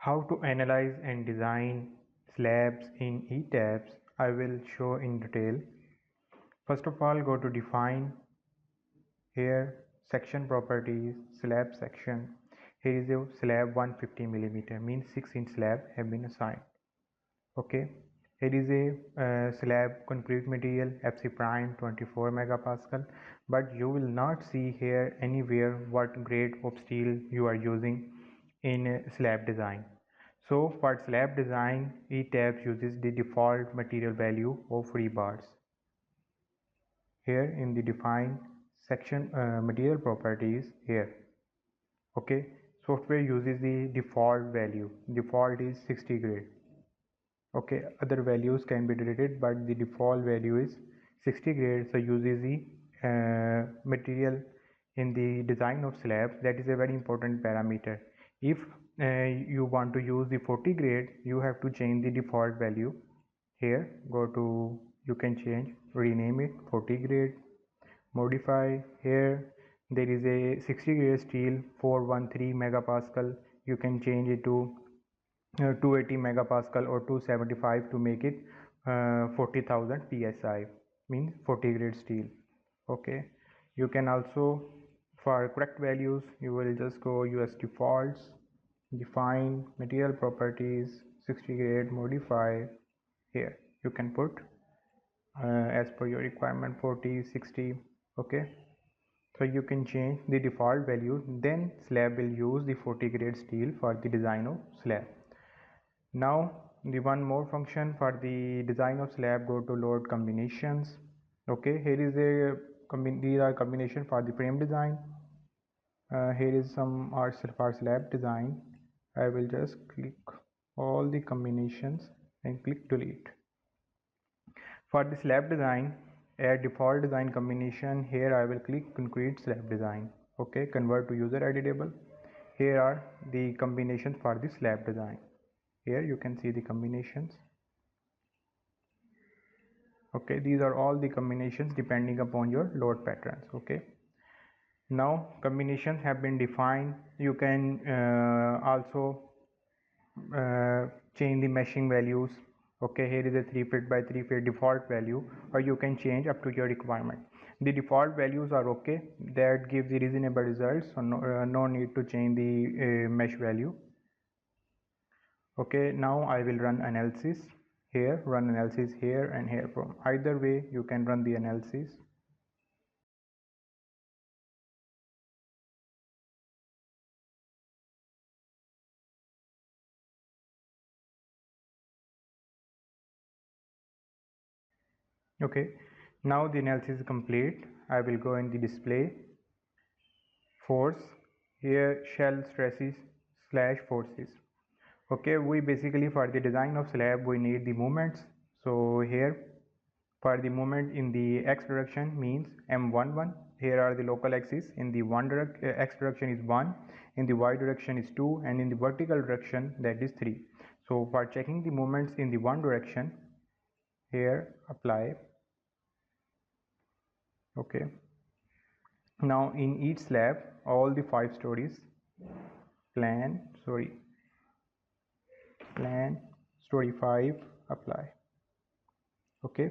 How to analyze and design slabs in ETABS I will show in detail. First of all, go to define, here section properties, slab section. Here is a slab 150 millimeter, means 6-inch slab have been assigned. Okay, here is a slab concrete material FC prime 24 megapascal, but you will not see here anywhere what grade of steel you are using in slab design. So for slab design, ETABS uses the default material value of rebars. Here in the define section, material properties here. Okay, software uses the default value. Default is 60 grade. Okay, other values can be deleted, but the default value is 60 grade. So uses the material in the design of slabs. That is a very important parameter. If you want to use the 40 grade, you have to change the default value. Here go to, you can change, rename it 40 grade, modify. Here there is a 60 grade steel 413 megapascal, you can change it to 280 megapascal or 275 to make it 40,000 psi, means 40 grade steel. Okay, you can also, for correct values, you will just go US defaults, define material properties, 60 grade, modify. Here you can put as per your requirement 40, 60. Okay, so you can change the default value, then slab will use the 40 grade steel for the design of slab. Now the one more function for the design of slab, go to load combinations. Okay, here is a these are combination for the frame design. Here is some are for slab design. I will just click all the combinations and click delete. For the slab design, add default design combination. Here I will click concrete slab design. Okay, convert to user editable. Here are the combinations for the slab design. Here you can see the combinations. Okay, these are all the combinations depending upon your load patterns. Okay, now combinations have been defined. You can also change the meshing values. Okay, here is a 3 feet by 3 feet default value, or you can change up to your requirement. The default values are okay, that gives the reasonable results, so no need to change the mesh value. Okay, now I will run analysis. Here, run analysis here and here. From either way you can run the analysis. Okay, now the analysis is complete. I will go in the display, force, here shell stresses / forces. Okay, we basically, for the design of slab, we need the moments. So here for the moment in the x direction means m11. Here are the local axis. In the x direction is 1, in the y direction is 2, and in the vertical direction that is 3. So for checking the moments in the one direction, here apply. Okay, now in each slab, all the 5 stories, plan story 5, apply. Okay,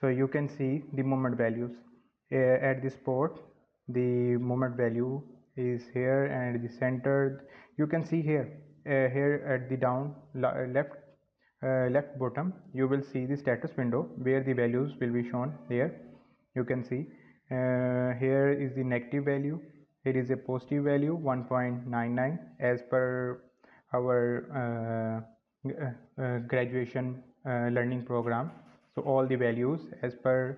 so you can see the moment values at this port. The moment value is here, and the center you can see here. Here at the down left bottom, you will see the status window where the values will be shown. There you can see here is the negative value, here is a positive value 1.99 as per our graduation learning program. So all the values as per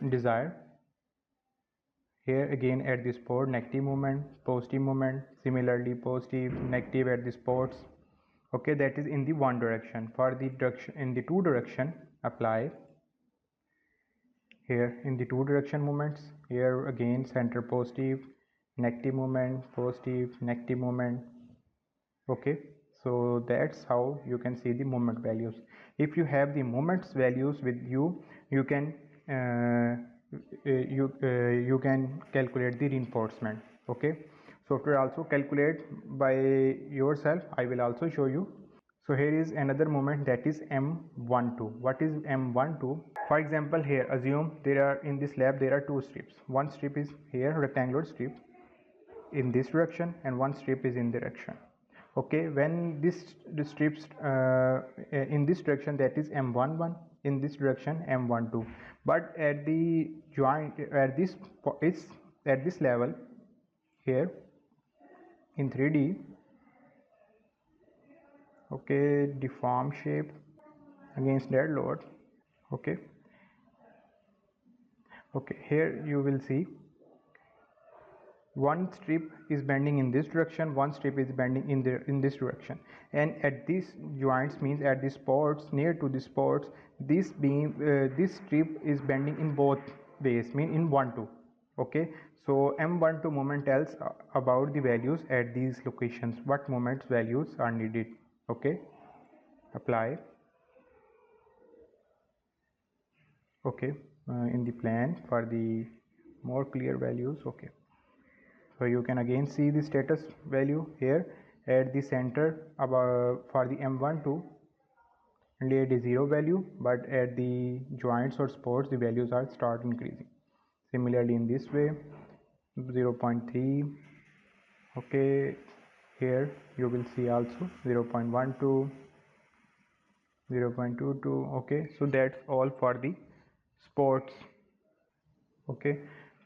desire. Here again at this port, negative moment, positive moment, similarly positive, negative at the ports. Okay, that is in the one direction. For the direction in the two direction, apply. Here in the two direction moments, here again center positive, negative moment, positive, negative moment. Okay, so that's how you can see the moment values. If you have the moments values with you, you can you can calculate the reinforcement. Okay, software also calculate by yourself. I will also show you. So here is another moment, that is M12. What is M12? For example, here assume there are in this slab there are two strips. One strip is here, rectangular strip in this direction, and one strip is in direction. Okay, when this strips in this direction, that is M11, in this direction M12, but at the joint at this is at this level here in 3D. Okay, deform shape against dead load. Okay, here you will see one strip is bending in this direction, one strip is bending in this direction, and at these joints, means at the spots, near to the spots, this beam this strip is bending in both ways, mean in 1 2. Okay, so M12 moment tells about the values at these locations, what moments values are needed. Okay, apply. Okay, in the plan for the more clear values. Okay, so you can again see the status value here at the center about for the M12 only at the 0 value, but at the joints or spots the values are start increasing. Similarly in this way 0.3. okay, here you will see also 0.12, 0.22. okay, so that's all for the spots. Okay,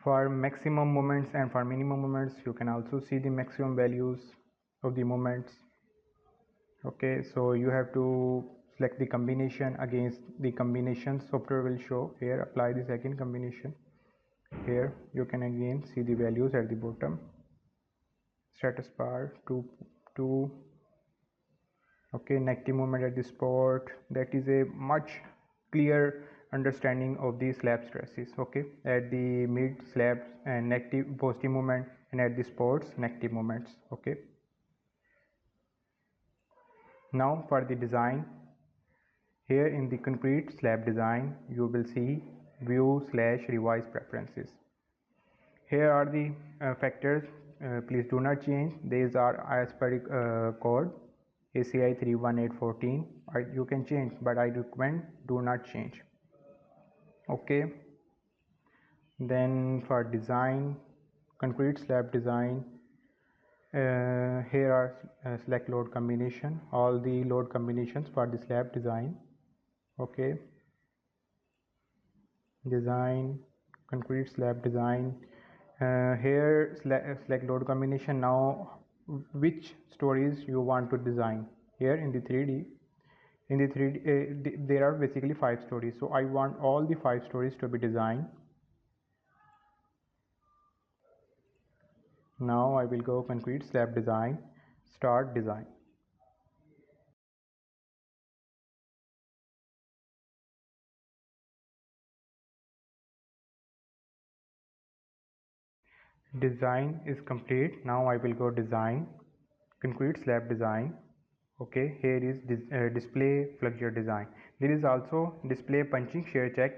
for maximum moments and for minimum moments you can also see the maximum values of the moments. Okay, so you have to select the combination. Against the combination, software will show here, apply the second combination. Here you can again see the values at the bottom, status bar 2. Okay, negative moment at the spot. That is a much clear understanding of the slab stresses. Okay, at the mid slabs and negative positive moment, and at the spots negative moments. Okay, now for the design, here in the concrete slab design you will see view/revise preferences. Here are the factors, please do not change. These are as per code ACI 31814. You can change, but I recommend do not change. Okay, then for design, concrete slab design, here are select load combination, all the load combinations for the slab design. Okay, design, concrete slab design, here select load combination. Now which stories you want to design. Here in the 3D, there are basically 5 stories, so I want all the 5 stories to be designed. Now I will go concrete slab design, start design. Design is complete. Now I will go design, concrete slab design. Okay, here is display flexure design. There is also display punching shear check.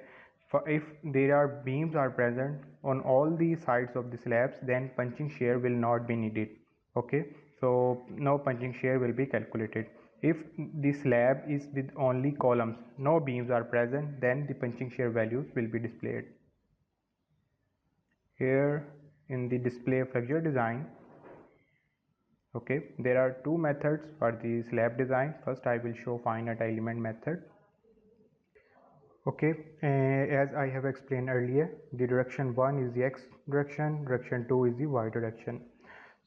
For if there are beams are present on all the sides of the slabs, then punching shear will not be needed. Okay, so no punching shear will be calculated. If the slab is with only columns, no beams are present, then the punching shear values will be displayed. Here in the display flexure design, okay, there are 2 methods for the slab design. First I will show finite element method. Okay, as I have explained earlier, the direction 1 is the x direction, direction 2 is the y direction.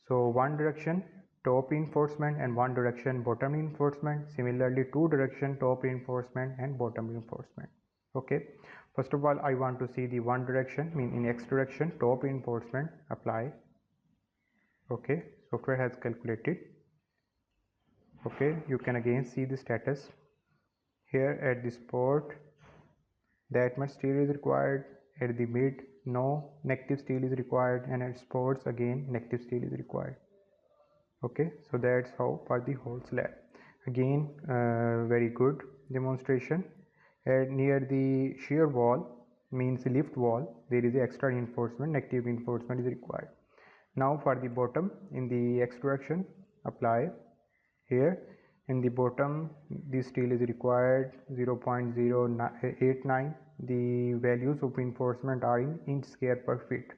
So one direction top reinforcement and one direction bottom reinforcement. Similarly 2 direction top reinforcement and bottom reinforcement. Okay, first of all I want to see the one direction, mean in x direction top reinforcement, apply. Okay, software has calculated. Okay, you can again see the status here at the spot, that much steel is required. At the mid, no negative steel is required, and at spots again negative steel is required. Okay, so that's how for the whole slab. Again, very good demonstration. Near the shear wall, means lift wall, there is extra reinforcement, negative reinforcement is required. Now for the bottom, in the x direction, apply. Here in the bottom, the steel is required 0.089. The values of reinforcement are in inch square per feet,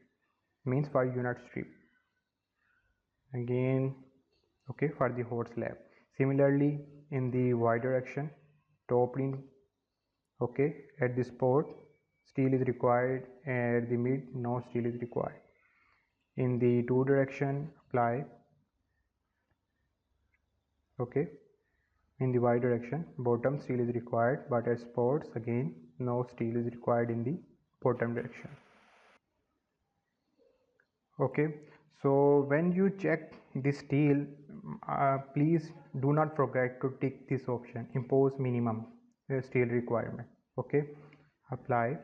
means for unit strip. Again, okay, for the hot slab. Similarly, in the y direction, top in, okay, at this port steel is required, at the mid no steel is required. In the two direction, apply. Okay, in the y direction, bottom steel is required, but at spots again no steel is required in the bottom direction. Okay, so when you check the steel, please do not forget to tick this option, impose minimum steel requirement. Okay, apply.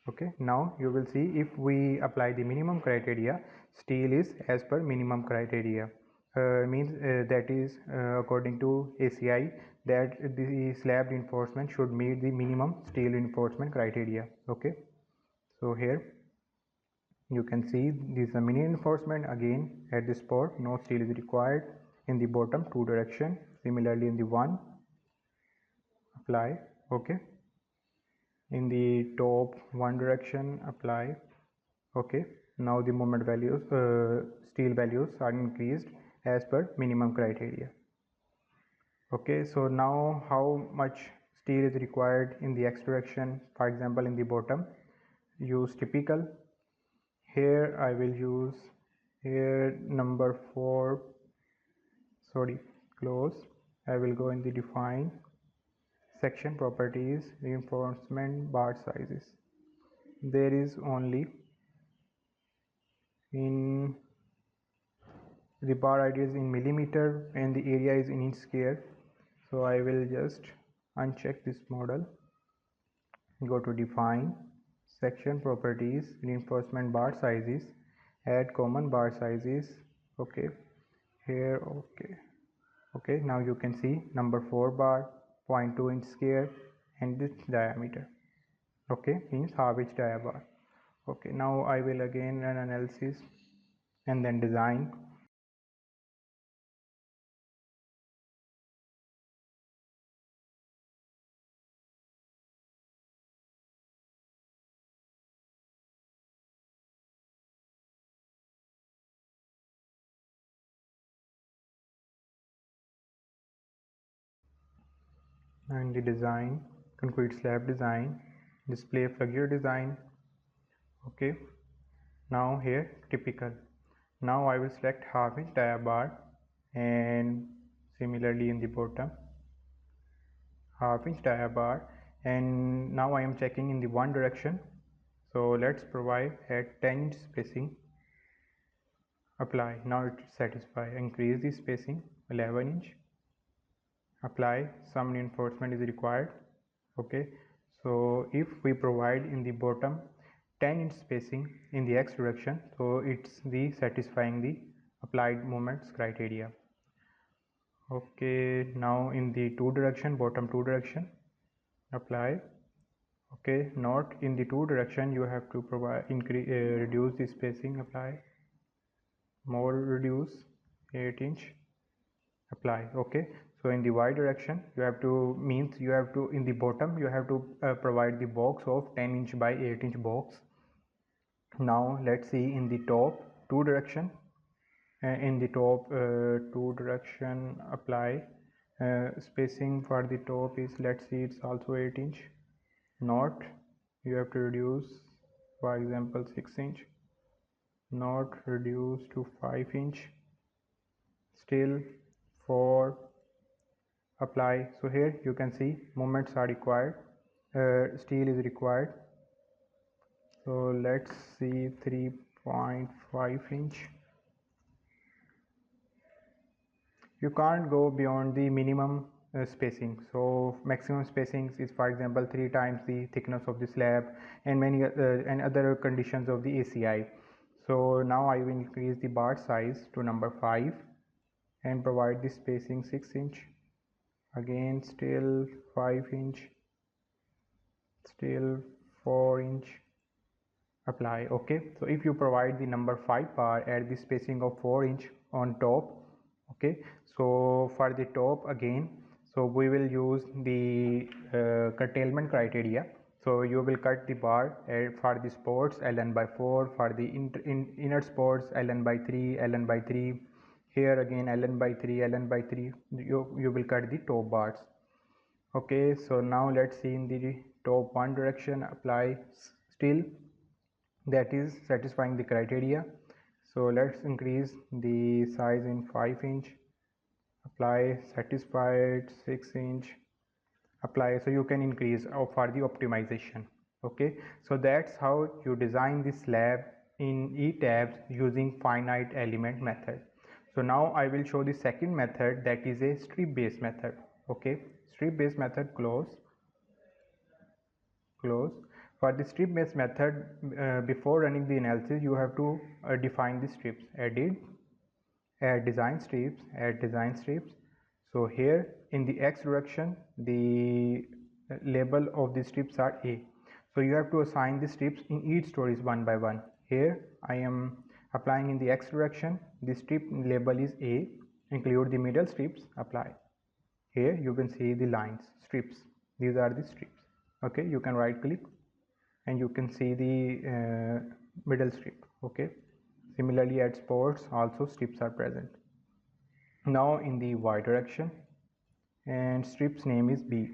Okay, now you will see if we apply the minimum criteria, steel is as per minimum criteria. Means that is according to ACI, that the slab reinforcement should meet the minimum steel reinforcement criteria. Okay, so here you can see this is a mini reinforcement. Again, at this spot no steel is required. In the bottom two direction, similarly in the one, apply. Okay, in the top one direction, apply. Okay, now the moment values, steel values are increased as per minimum criteria. Okay, so now how much steel is required in the x direction? For example, in the bottom, use typical. Here I will use here number 4, sorry, close. I will go in the define section properties, reinforcement bar sizes. There is only in the bar idea is in millimeter and the area is in inch square. So I will just uncheck this model, go to define section properties, reinforcement bar sizes, add common bar sizes. Okay, here, okay, now you can see number 4 bar, 0.2 inch square and this diameter. Okay, means half inch dia bar. Okay, now I will again run analysis and then design. And the design, concrete slab design, display figure design. Okay, now here typical. Now I will select half inch dia bar and similarly in the bottom half inch dia bar, and now I am checking in the one direction. So let's provide at 10 inch spacing. Apply. Now it satisfy. Increase the spacing 11 inch. Apply. Some reinforcement is required. Okay, so if we provide in the bottom 10 inch spacing in the x direction, so it's the satisfying the applied moments criteria. Okay, now in the two direction, bottom two direction, apply. Okay, not in the two direction, you have to provide reduce the spacing. Apply. More, reduce 8 inch. Apply. Okay, so in the y direction you have to, means you have to, in the bottom you have to provide the box of 10 inch by 8 inch box. Now let's see in the top two direction, in the top two direction, apply. Spacing for the top is, let's see, it's also 8 inch. Not, you have to reduce, for example 6 inch. Not, reduce to 5 inch. Still 4. Apply. So here you can see moments are required, steel is required. So let's see 3.5 inch. You can't go beyond the minimum spacing. So maximum spacing is, for example, 3 times the thickness of the slab and many and other conditions of the ACI. So now I will increase the bar size to number 5 and provide the spacing 6 inch. Again still 5 inch, still 4 inch. apply. Okay, so if you provide the number 5 bar at the spacing of 4 inch on top, okay, so for the top again, so we will use the curtailment criteria. So you will cut the bar for the supports ln by 4, for the inner supports ln by 3, ln by 3, here again ln by 3, ln by 3, you will cut the top bars. Okay, so now let's see in the top one direction, apply steel, that is satisfying the criteria. So let's increase the size in 5 inch, apply, satisfied, 6 inch, apply. So you can increase for the optimization. Okay, so that's how you design the slab in ETABS using finite element method. So now I will show the second method, that is a strip based method. Okay, strip based method, close. For the strip based method, before running the analysis you have to define the strips. Add design strips. So here in the x direction the label of the strips are A, so you have to assign the strips in each stories one by one. Here I am applying in the x direction, the strip label is A, include the middle strips, apply. Here you can see the lines, strips, these are the strips. Okay, you can right click and you can see the middle strip. Okay, similarly at sports also strips are present. Now in the y direction, and strips name is B,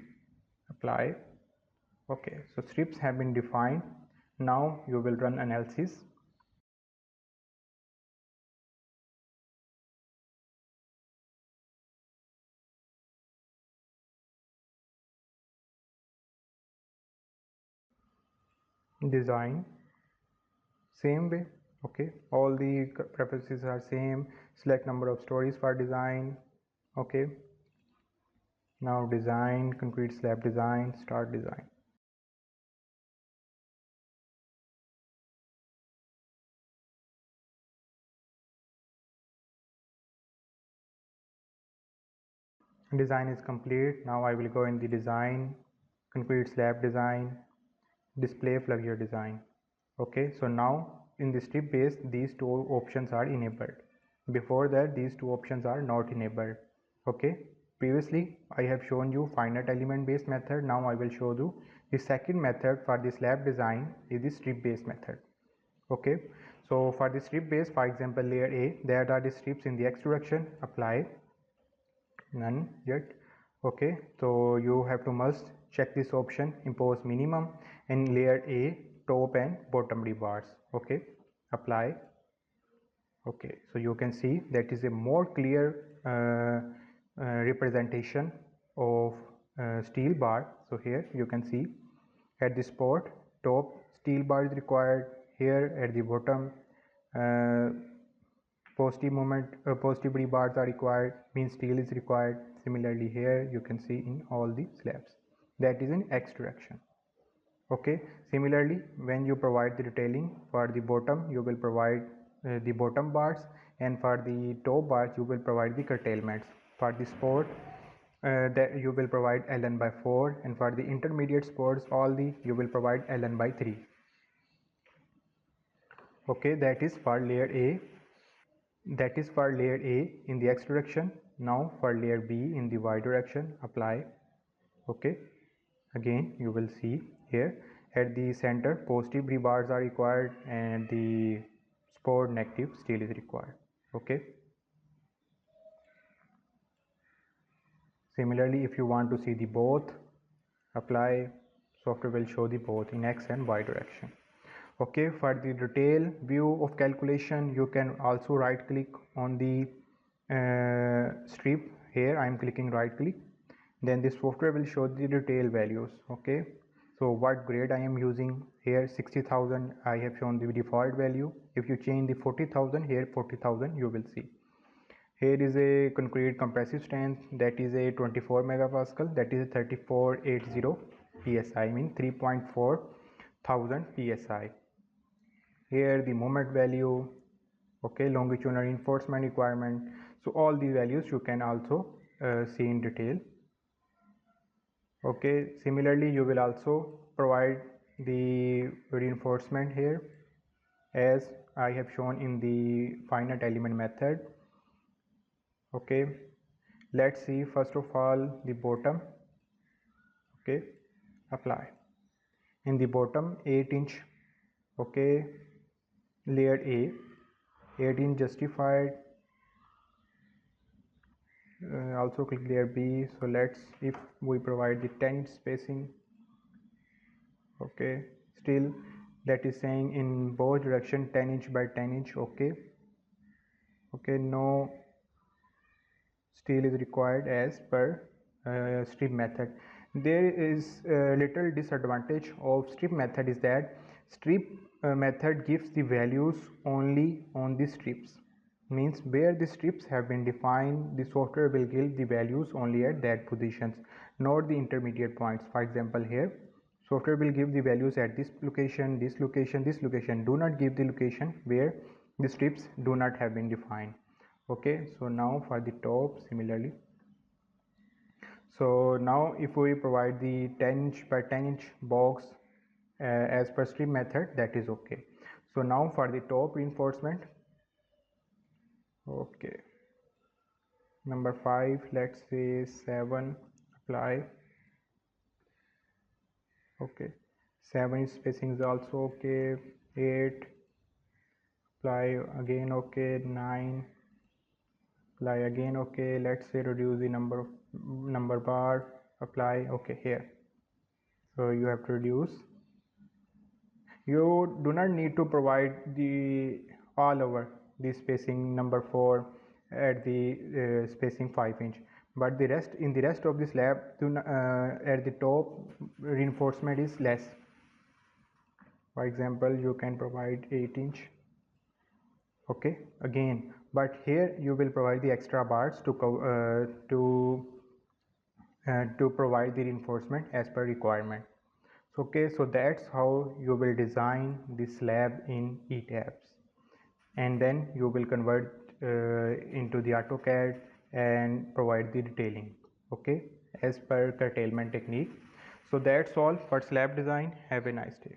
apply. Okay, so strips have been defined. Now you will run analysis. Design, same way. Okay, all the preferences are same. Select number of stories for design. Okay, now design, concrete slab design, start design. Design is complete. Now I will go in the design, concrete slab design, display flagure design. Okay, so now in the strip base these two options are enabled. Before that these two options are not enabled. Okay, previously I have shown you finite element based method. Now I will show you the second method for the slab design is the strip based method. Okay, so for the strip base, for example layer A, there are the strips in the x direction, apply, none yet. Okay, so you have to must check this option, impose minimum in layer A, top and bottom rebars. Okay, apply. Okay, so you can see that is a more clear representation of steel bar. So here you can see at the spot top steel bar is required, here at the bottom positive moment positive rebars are required, means steel is required. Similarly here you can see in all the slabs, that is in x direction. Okay, similarly when you provide the detailing for the bottom you will provide the bottom bars, and for the top bars you will provide the curtailments. For the support that you will provide ln by 4, and for the intermediate supports all the you will provide ln by 3. Okay, that is for layer A. That is for layer A in the x direction. Now for layer B in the y direction, apply. Okay, again you will see here at the center positive rebars are required and the support negative steel is required. Okay, similarly if you want to see the both, apply, software will show the both in x and y direction. Okay, for the detail view of calculation you can also right click on the strip. Here I am clicking right click, then the software will show the detail values. Okay, so what grade I am using, here 60,000 I have shown the default value. If you change the 40,000, here 40,000 you will see. Here is a concrete compressive strength, that is a 24 megapascal, that is a 3480 psi, mean 3.4 thousand psi. Here the moment value. Okay, longitudinal reinforcement requirement. So all these values you can also see in detail. Okay, similarly you will also provide the reinforcement here. as I have shown in the finite element method. Okay, let's see first of all the bottom. Okay, apply in the bottom 8-inch. Okay, layer A 8-inch justified. Also click layer B. So let's, if we provide the 10 spacing, okay, still that is saying in both direction 10-inch by 10-inch. Okay, okay, no steel is required as per strip method. There is a little disadvantage of strip method is that strip method gives the values only on the strips. Means where the strips have been defined, the software will give the values only at that positions, not the intermediate points. For example, here software will give the values at this location, this location, this location. Do not give the location where the strips do not have been defined. Okay, so now for the top similarly. So now if we provide the 10-inch by 10-inch box as per strip method, that is okay. So now for the top reinforcement. Okay, number 5, let's say 7, apply. Okay, 7 spacing is also okay. 8, apply again. Okay, 9, apply again. Okay, let's say reduce the number bar, apply. Okay, here, so you have to reduce. You do not need to provide the all over the spacing number 4 at the spacing 5-inch, but the rest, in the rest of the slab, at the top reinforcement is less. For example, you can provide 8-inch. Okay, again, but here you will provide the extra bars to provide the reinforcement as per requirement. Okay, so that's how you will design the slab in ETABS, and then you will convert into the AutoCAD and provide the detailing, okay, as per curtailment technique. So that's all for slab design. Have a nice day.